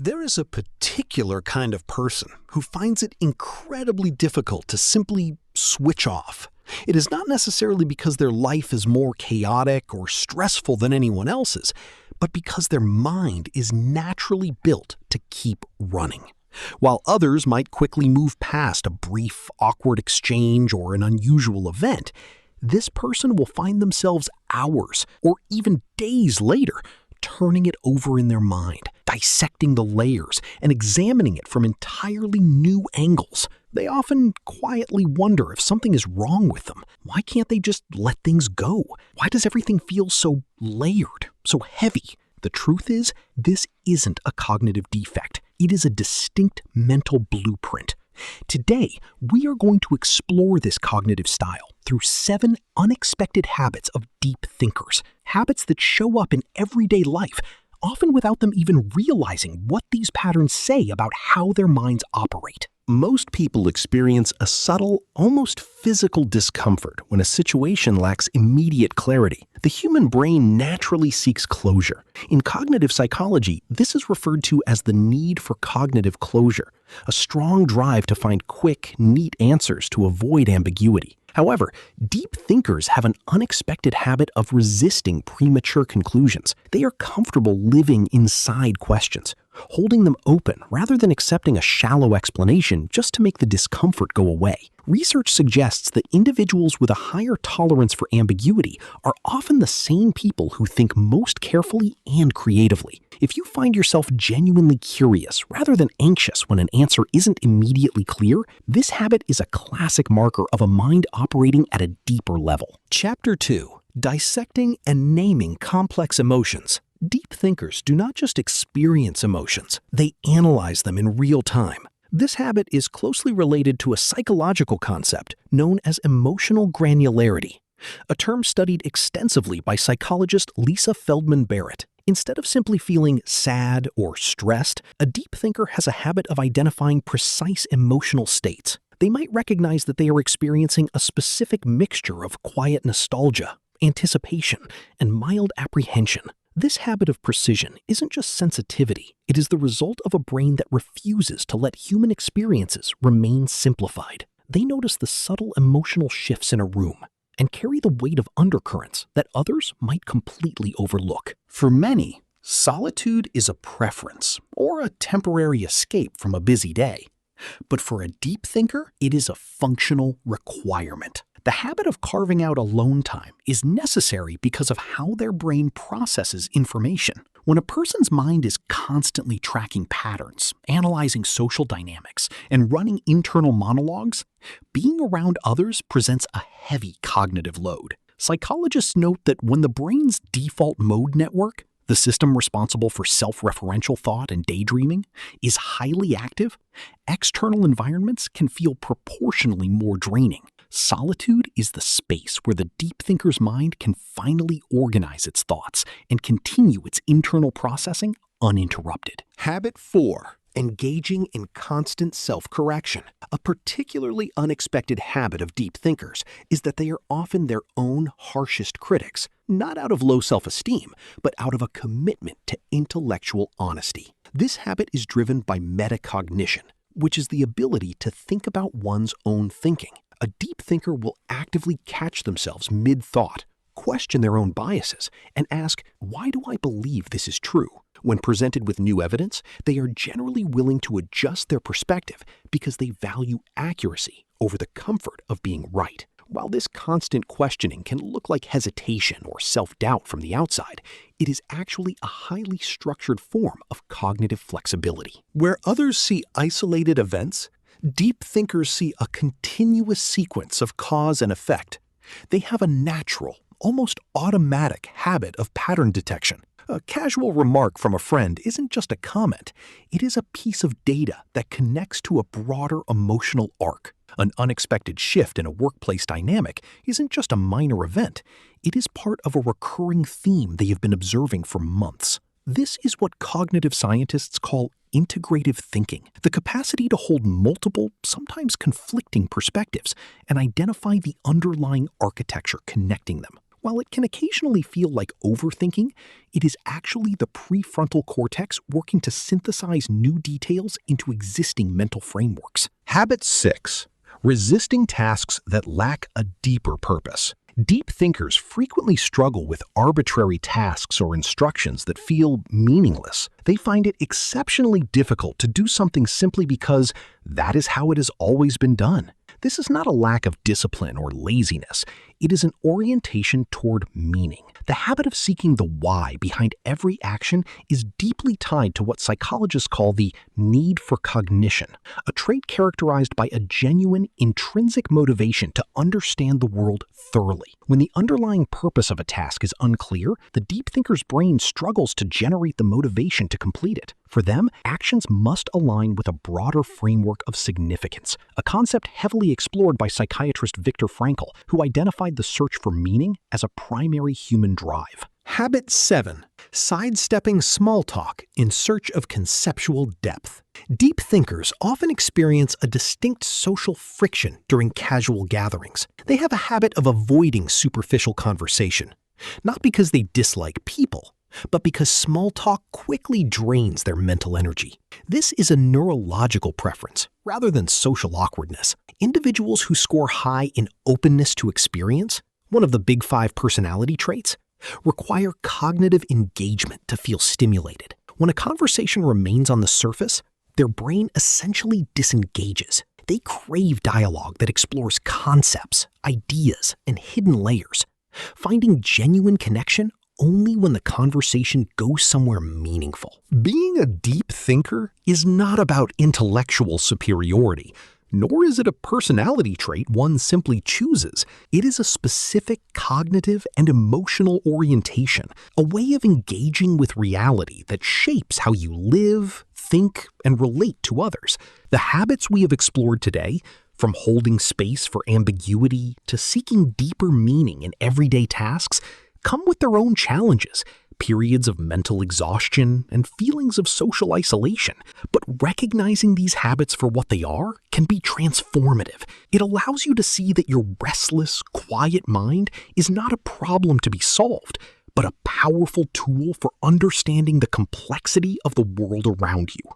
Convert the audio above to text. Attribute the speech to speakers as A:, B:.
A: There is a particular kind of person who finds it incredibly difficult to simply switch off. It is not necessarily because their life is more chaotic or stressful than anyone else's, but because their mind is naturally built to keep running. While others might quickly move past a brief, awkward exchange or an unusual event, this person will find themselves hours or even days later turning it over in their mind, dissecting the layers, and examining it from entirely new angles. They often quietly wonder if something is wrong with them. Why can't they just let things go? Why does everything feel so layered, so heavy? The truth is, this isn't a cognitive defect. It is a distinct mental blueprint. Today, we are going to explore this cognitive style through 7 unexpected habits of deep thinkers, habits that show up in everyday life, often without them even realizing what these patterns say about how their minds operate.
B: Most people experience a subtle, almost physical discomfort when a situation lacks immediate clarity. The human brain naturally seeks closure. In cognitive psychology, this is referred to as the need for cognitive closure, a strong drive to find quick, neat answers to avoid ambiguity. However, deep thinkers have an unexpected habit of resisting premature conclusions. They are comfortable living inside questions, holding them open rather than accepting a shallow explanation just to make the discomfort go away. Research suggests that individuals with a higher tolerance for ambiguity are often the same people who think most carefully and creatively. If you find yourself genuinely curious rather than anxious when an answer isn't immediately clear, this habit is a classic marker of a mind operating at a deeper level.
A: Chapter 2. Dissecting and Naming Complex Emotions. Deep thinkers do not just experience emotions, they analyze them in real time. This habit is closely related to a psychological concept known as emotional granularity, a term studied extensively by psychologist Lisa Feldman Barrett. Instead of simply feeling sad or stressed, a deep thinker has a habit of identifying precise emotional states. They might recognize that they are experiencing a specific mixture of quiet nostalgia, anticipation, and mild apprehension. This habit of precision isn't just sensitivity, it is the result of a brain that refuses to let human experiences remain simplified. They notice the subtle emotional shifts in a room and carry the weight of undercurrents that others might completely overlook.
B: For many, solitude is a preference or a temporary escape from a busy day.
A: But for a deep thinker, it is a functional requirement. The habit of carving out alone time is necessary because of how their brain processes information. When a person's mind is constantly tracking patterns, analyzing social dynamics, and running internal monologues, being around others presents a heavy cognitive load. Psychologists note that when the brain's default mode network, the system responsible for self-referential thought and daydreaming, is highly active, external environments can feel proportionally more draining. Solitude is the space where the deep thinker's mind can finally organize its thoughts and continue its internal processing uninterrupted.
B: Habit 4. Engaging in constant self-correction.
A: A particularly unexpected habit of deep thinkers is that they are often their own harshest critics, not out of low self-esteem, but out of a commitment to intellectual honesty. This habit is driven by metacognition, which is the ability to think about one's own thinking. A deep thinker will actively catch themselves mid-thought, question their own biases, and ask, why do I believe this is true? When presented with new evidence, they are generally willing to adjust their perspective because they value accuracy over the comfort of being right. While this constant questioning can look like hesitation or self-doubt from the outside, it is actually a highly structured form of cognitive flexibility.
B: Where others see isolated events, deep thinkers see a continuous sequence of cause and effect. They have a natural, almost automatic habit of pattern detection. A casual remark from a friend isn't just a comment, it is a piece of data that connects to a broader emotional arc. An unexpected shift in a workplace dynamic isn't just a minor event, it is part of a recurring theme they have been observing for months. This is what cognitive scientists call integrative thinking, the capacity to hold multiple, sometimes conflicting perspectives and identify the underlying architecture connecting them. While it can occasionally feel like overthinking, it is actually the prefrontal cortex working to synthesize new details into existing mental frameworks. Habit 6. Resisting tasks that lack a deeper purpose. Deep thinkers frequently struggle with arbitrary tasks or instructions that feel meaningless. They find it exceptionally difficult to do something simply because that is how it has always been done. This is not a lack of discipline or laziness. It is an orientation toward meaning. The habit of seeking the why behind every action is deeply tied to what psychologists call the need for cognition, a trait characterized by a genuine, intrinsic motivation to understand the world thoroughly. When the underlying purpose of a task is unclear, the deep thinker's brain struggles to generate the motivation to complete it. For them, actions must align with a broader framework of significance, a concept heavily explored by psychiatrist Viktor Frankl, who identified the search for meaning as a primary human drive. Habit 7. Sidestepping small talk in search of conceptual depth. Deep thinkers often experience a distinct social friction during casual gatherings. They have a habit of avoiding superficial conversation, not because they dislike people, but because small talk quickly drains their mental energy. This is a neurological preference rather than social awkwardness. Individuals who score high in openness to experience, one of the big 5 personality traits, require cognitive engagement to feel stimulated. When a conversation remains on the surface, their brain essentially disengages. They crave dialogue that explores concepts, ideas, and hidden layers, finding genuine connection only when the conversation goes somewhere meaningful. Being a deep thinker is not about intellectual superiority, nor is it a personality trait one simply chooses. It is a specific cognitive and emotional orientation, a way of engaging with reality that shapes how you live, think, and relate to others. The habits we have explored today, from holding space for ambiguity to seeking deeper meaning in everyday tasks, come with their own challenges, periods of mental exhaustion, and feelings of social isolation. But recognizing these habits for what they are can be transformative. It allows you to see that your restless, quiet mind is not a problem to be solved, but a powerful tool for understanding the complexity of the world around you.